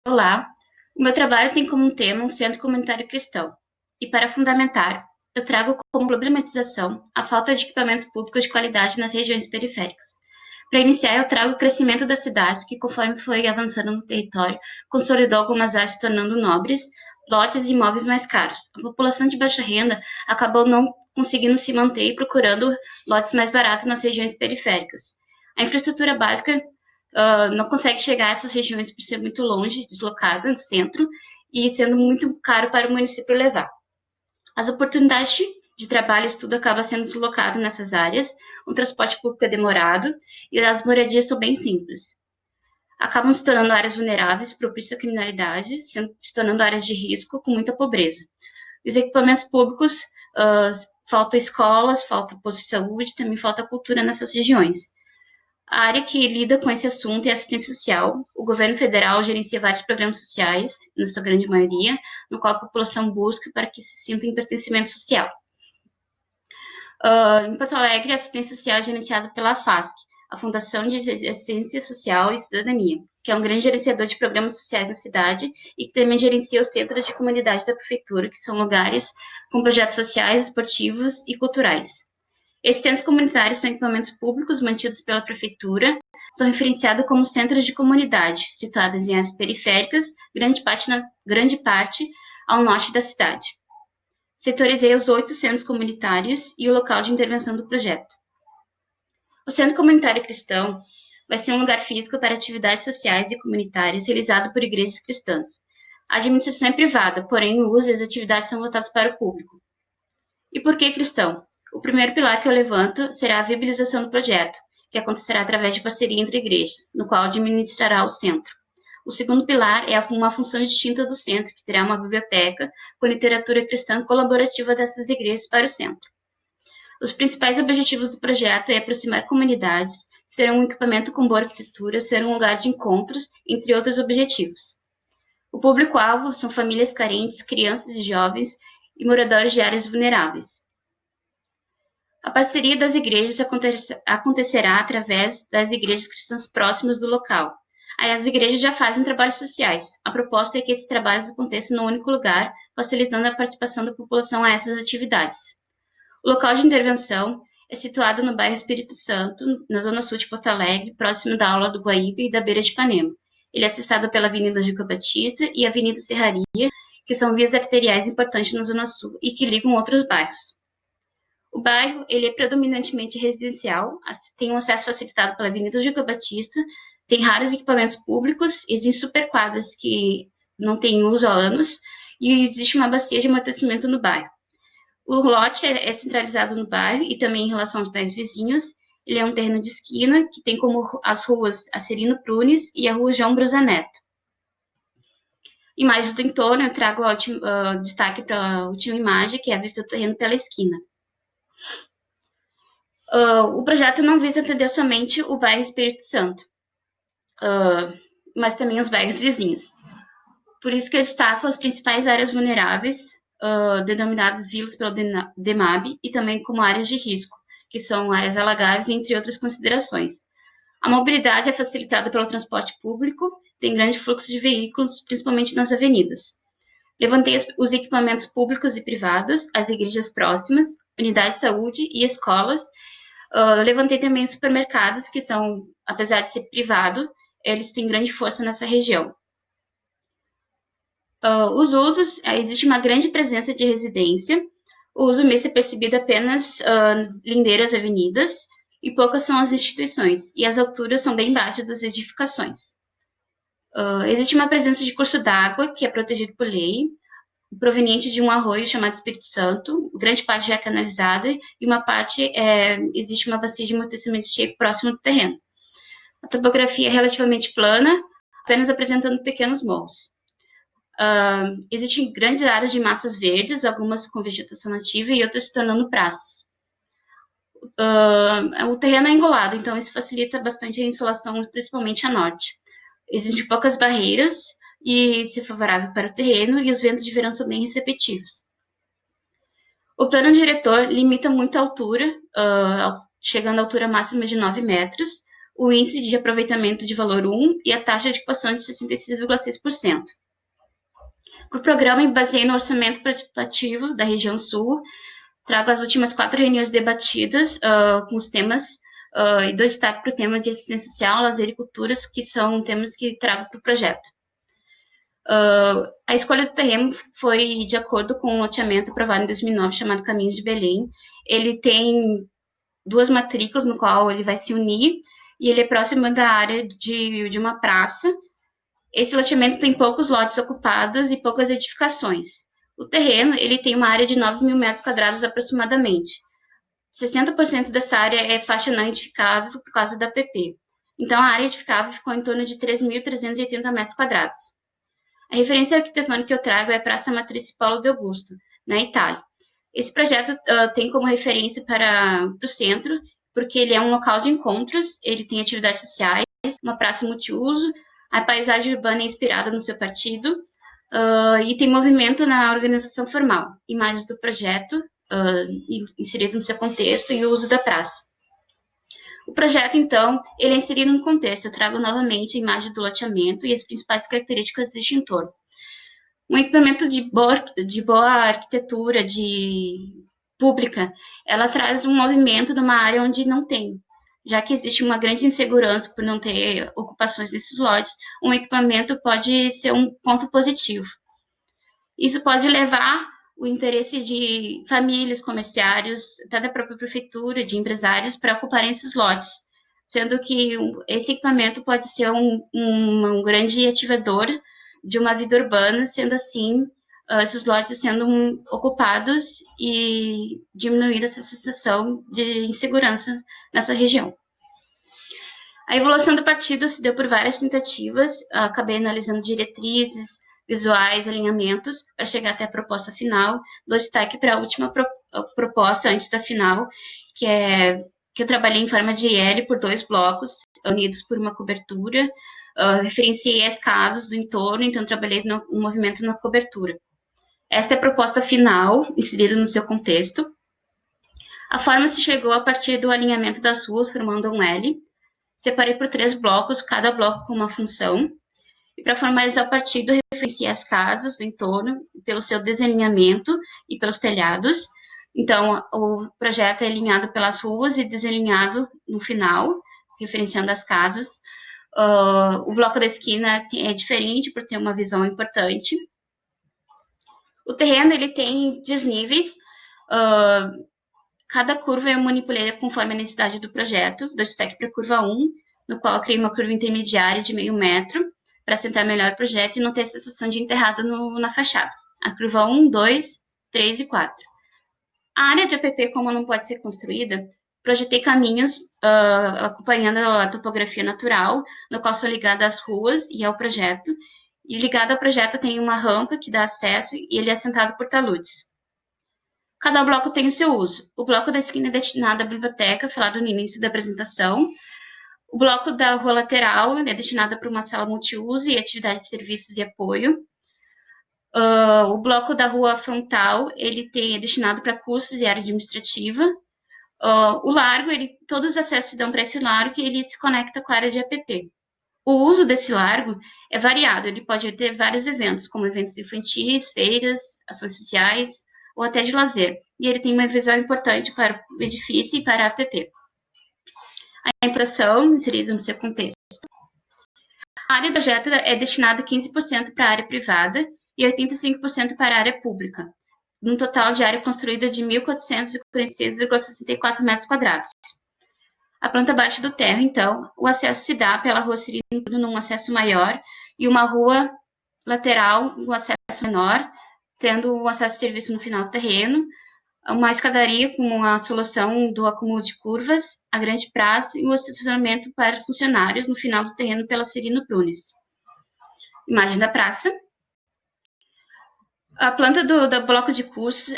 Olá, o meu trabalho tem como tema um centro comunitário cristão, e para fundamentar, eu trago como problematização a falta de equipamentos públicos de qualidade nas regiões periféricas. Para iniciar, eu trago o crescimento das cidades, que conforme foi avançando no território, consolidou algumas áreas se tornando nobres, lotes e imóveis mais caros. A população de baixa renda acabou não conseguindo se manter e procurando lotes mais baratos nas regiões periféricas. A infraestrutura básica não consegue chegar a essas regiões por ser muito longe, deslocada do centro, e sendo muito caro para o município levar. As oportunidades de trabalho e estudo acabam sendo deslocadas nessas áreas, o transporte público é demorado e as moradias são bem simples. Acabam se tornando áreas vulneráveis, propícias à criminalidade, se tornando áreas de risco com muita pobreza. Os equipamentos públicos, falta escolas, falta posto de saúde, também falta cultura nessas regiões. A área que lida com esse assunto é a assistência social. O governo federal gerencia vários programas sociais, na sua grande maioria, no qual a população busca para que se sinta em pertencimento social. Em Porto Alegre, a assistência social é gerenciada pela FASC, a Fundação de Assistência Social e Cidadania, que é um grande gerenciador de programas sociais na cidade e que também gerencia o Centro de Comunidade da Prefeitura, que são lugares com projetos sociais, esportivos e culturais. Esses centros comunitários são equipamentos públicos mantidos pela prefeitura, são referenciados como centros de comunidade, situados em áreas periféricas, grande parte ao norte da cidade. Setorizei os 8 centros comunitários e o local de intervenção do projeto. O Centro Comunitário Cristão vai ser um lugar físico para atividades sociais e comunitárias realizado por igrejas cristãs. A administração é privada, porém o uso e as atividades são voltadas para o público. E por que cristão? O primeiro pilar que eu levanto será a viabilização do projeto, que acontecerá através de parceria entre igrejas, no qual administrará o centro. O segundo pilar é uma função distinta do centro, que terá uma biblioteca com literatura cristã colaborativa dessas igrejas para o centro. Os principais objetivos do projeto é aproximar comunidades, ser um equipamento com boa arquitetura, ser um lugar de encontros, entre outros objetivos. O público-alvo são famílias carentes, crianças e jovens e moradores de áreas vulneráveis. A parceria das igrejas acontecerá através das igrejas cristãs próximas do local. Aí as igrejas já fazem trabalhos sociais. A proposta é que esses trabalhos aconteçam no único lugar, facilitando a participação da população a essas atividades. O local de intervenção é situado no bairro Espírito Santo, na zona sul de Porto Alegre, próximo da Aula do Guaíba e da Beira de Ipanema. Ele é acessado pela Avenida Juca Batista e Avenida Serraria, que são vias arteriais importantes na zona sul e que ligam outros bairros. O bairro ele é predominantemente residencial, tem um acesso facilitado pela Avenida Juca Batista, tem raros equipamentos públicos, existem superquadras que não têm uso há anos e existe uma bacia de amortecimento no bairro. O lote é centralizado no bairro e também em relação aos bairros vizinhos. Ele é um terreno de esquina que tem como as ruas Acerino Prunes e a rua João Brusa Neto. Imagens do entorno, eu trago destaque para a última imagem, que é a vista do terreno pela esquina. O projeto não visa atender somente o bairro Espírito Santo, mas também os bairros vizinhos. Por isso que eu destaco as principais áreas vulneráveis, denominadas vilas pelo DEMAB, e também como áreas de risco, que são áreas alagáveis, entre outras considerações. A mobilidade é facilitada pelo transporte público, tem grande fluxo de veículos, principalmente nas avenidas. Levantei os equipamentos públicos e privados, as igrejas próximas, unidades de saúde e escolas. Levantei também supermercados, que são, apesar de ser privado, eles têm grande força nessa região. Os usos, existe uma grande presença de residência. O uso misto é percebido apenas lindeiras avenidas, e poucas são as instituições, e as alturas são bem baixas das edificações. Existe uma presença de curso d'água, que é protegido por lei, proveniente de um arroio chamado Espírito Santo, grande parte já é canalizada, e uma parte existe uma bacia de amortecimento cheio próximo do terreno. A topografia é relativamente plana, apenas apresentando pequenos morros. Existem grandes áreas de massas verdes, algumas com vegetação nativa e outras se tornando praças. O terreno é engolado, então isso facilita bastante a insolação, principalmente a norte. Existem poucas barreiras e isso é favorável para o terreno, e os ventos de verão são bem receptivos. O plano diretor limita muito a altura, chegando à altura máxima de 9 metros. o índice de aproveitamento de valor 1 e a taxa de ocupação de 66,6%. Para o programa, me baseei no orçamento participativo da região sul, trago as últimas 4 reuniões debatidas com os temas e dou destaque para o tema de assistência social, lazer e culturas, que são temas que trago para o projeto. A escolha do terreno foi de acordo com o loteamento aprovado em 2009, chamado Caminho de Belém. Ele tem 2 matrículas, no qual ele vai se unir, e ele é próximo da área de uma praça. Esse loteamento tem poucos lotes ocupados e poucas edificações. O terreno ele tem uma área de 9.000 metros quadrados aproximadamente. 60% dessa área é faixa não edificável por causa da PP. Então, a área edificável ficou em torno de 3.380 metros quadrados. A referência arquitetônica que eu trago é a Praça Matrice Paulo de Augusto, na Itália. Esse projeto tem como referência para o centro, porque ele é um local de encontros, ele tem atividades sociais, uma praça multiuso, a paisagem urbana é inspirada no seu partido e tem movimento na organização formal, imagens do projeto inserido no seu contexto e o uso da praça. O projeto, então, ele é inserido no contexto. Eu trago novamente a imagem do loteamento e as principais características deste entorno. Um equipamento de boa arquitetura, pública, ela traz um movimento numa área onde não tem. Já que existe uma grande insegurança por não ter ocupações desses lotes, um equipamento pode ser um ponto positivo. Isso pode levar o interesse de famílias, comerciários, até da própria prefeitura, de empresários, para ocuparem esses lotes, sendo que esse equipamento pode ser um grande ativador de uma vida urbana, sendo assim, esses lotes sendo ocupados e diminuindo essa sensação de insegurança nessa região. A evolução do partido se deu por várias tentativas, acabei analisando diretrizes, visuais, alinhamentos, para chegar até a proposta final. Dou destaque para a última proposta antes da final, que eu trabalhei em forma de L por 2 blocos, unidos por uma cobertura. Referenciei as casas do entorno, então trabalhei no movimento na cobertura. Esta é a proposta final, inserida no seu contexto. A forma se chegou a partir do alinhamento das ruas, formando um L. Separei por 3 blocos, cada bloco com uma função. E para formalizar o partido, referenciei as casas do entorno pelo seu desalinhamento e pelos telhados. Então, o projeto é alinhado pelas ruas e desalinhado no final, referenciando as casas. O bloco da esquina é diferente por ter uma visão importante. O terreno ele tem desníveis. Cada curva eu manipulei conforme a necessidade do projeto. Dou destaque para a curva 1, no qual eu criei uma curva intermediária de meio metro, para sentar melhor o projeto e não ter a sensação de enterrado na fachada. A curva 1, 2, 3 e 4. A área de APP, como não pode ser construída, projetei caminhos acompanhando a topografia natural, no qual sou ligada às ruas e ao projeto. E ligado ao projeto tem uma rampa que dá acesso e ele é assentado por taludes. Cada bloco tem o seu uso. O bloco da esquina é destinado à biblioteca, falado no início da apresentação. O bloco da rua lateral é destinado para uma sala multiuso e atividade de serviços e apoio. O bloco da rua frontal é destinado para cursos e área administrativa. O largo, todos os acessos se dão para esse largo e ele se conecta com a área de APP. O uso desse largo é variado, ele pode ter vários eventos, como eventos infantis, feiras, ações sociais ou até de lazer. E ele tem uma visão importante para o edifício e para a APP. A implantação, inserida no seu contexto. A área do projeto é destinada 15% para a área privada e 85% para a área pública, num total de área construída de 1.446,64 metros quadrados. A planta baixa do térreo, então, o acesso se dá pela rua Cirino, num acesso maior, e uma rua lateral, um acesso menor, tendo o acesso de serviço no final do terreno, uma escadaria com a solução do acúmulo de curvas, a grande praça e o estacionamento para funcionários no final do terreno pela Cirino Prunes. Imagem da praça. A planta do bloco de cursos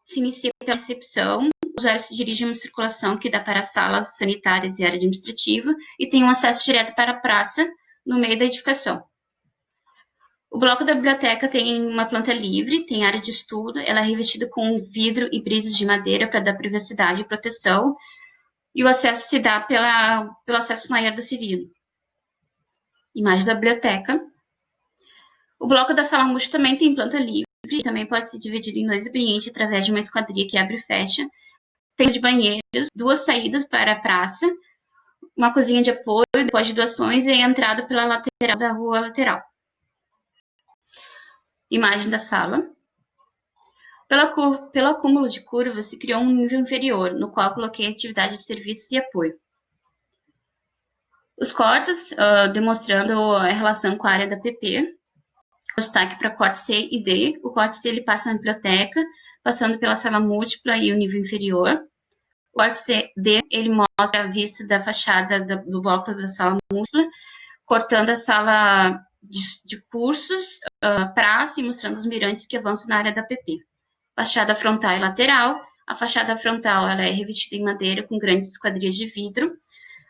se inicia pela recepção. O usuário se dirige a uma circulação que dá para salas sanitárias e área administrativa e tem um acesso direto para a praça no meio da edificação. O bloco da biblioteca tem uma planta livre, tem área de estudo, ela é revestida com vidro e brisas de madeira para dar privacidade e proteção. E o acesso se dá pelo acesso maior da Cirilo. Imagem da biblioteca. O bloco da sala múltipla também tem planta livre, e também pode ser dividido em 2 ambientes através de uma esquadria que abre e fecha. Tem de banheiros, 2 saídas para a praça, uma cozinha de apoio, depois de doações e a entrada pela lateral da rua lateral. Imagem da sala. Pelo acúmulo de curvas, se criou um nível inferior, no qual coloquei atividade de serviços e apoio. Os cortes, demonstrando a relação com a área da PP. Destaque para corte C e D. O corte C ele passa na biblioteca, passando pela sala múltipla e o nível inferior. O corte C, D ele mostra a vista da fachada do bloco da sala múltipla, cortando a sala de cursos, praça e mostrando os mirantes que avançam na área da PP. Fachada frontal e lateral. A fachada frontal ela é revestida em madeira com grandes esquadrias de vidro.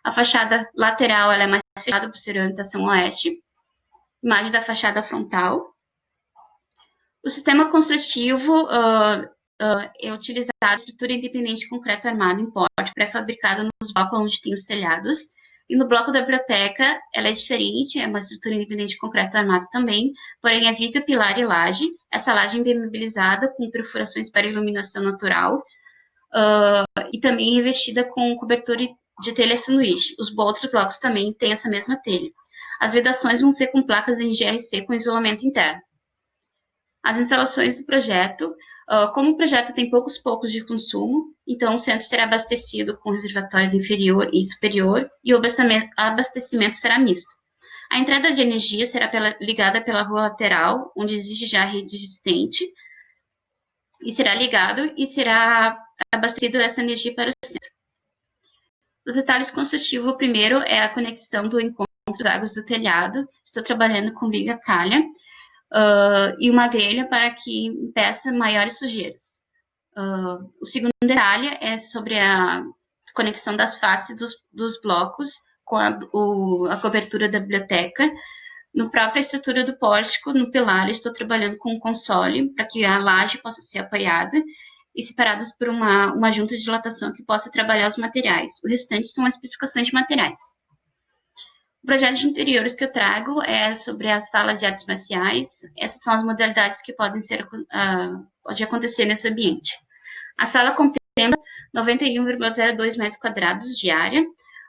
A fachada lateral ela é mais fechada por ser orientação oeste. Imagem da fachada frontal. O sistema construtivo é utilizado a estrutura independente de concreto armado em porte, pré-fabricado nos blocos onde tem os telhados. E no bloco da biblioteca, ela é diferente, é uma estrutura independente de concreto armado também, porém é viga, pilar e laje. Essa laje é impermeabilizada com perfurações para iluminação natural e também revestida com cobertura de telha sanduíche. Os outros blocos também têm essa mesma telha. As vedações vão ser com placas em GRC com isolamento interno. As instalações do projeto, como o projeto tem poucos de consumo, então o centro será abastecido com reservatórios inferior e superior e o abastecimento será misto. A entrada de energia será ligada pela rua lateral, onde existe já a rede existente, e será ligado e será abastecido essa energia para o centro. Os detalhes construtivos, o primeiro é a conexão do encontro das águas do telhado. Estou trabalhando com viga calha e uma grelha para que impeça maiores sujeiras. O segundo detalhe é sobre a conexão das faces dos blocos com a cobertura da biblioteca. No própria estrutura do pórtico, no pilar, estou trabalhando com um console para que a laje possa ser apoiada e separadas por uma junta de dilatação que possa trabalhar os materiais. O restante são as especificações de materiais. O projeto de interiores que eu trago é sobre a sala de artes marciais. Essas são as modalidades que pode acontecer nesse ambiente. A sala contempla 91,02 metros quadrados de área.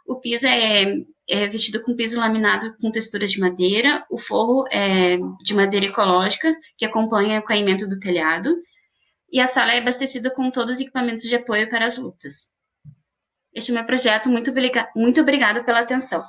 O piso é revestido com piso laminado com textura de madeira. O forro é de madeira ecológica, que acompanha o caimento do telhado. E a sala é abastecida com todos os equipamentos de apoio para as lutas. Este é o meu projeto. Muito obrigada pela atenção.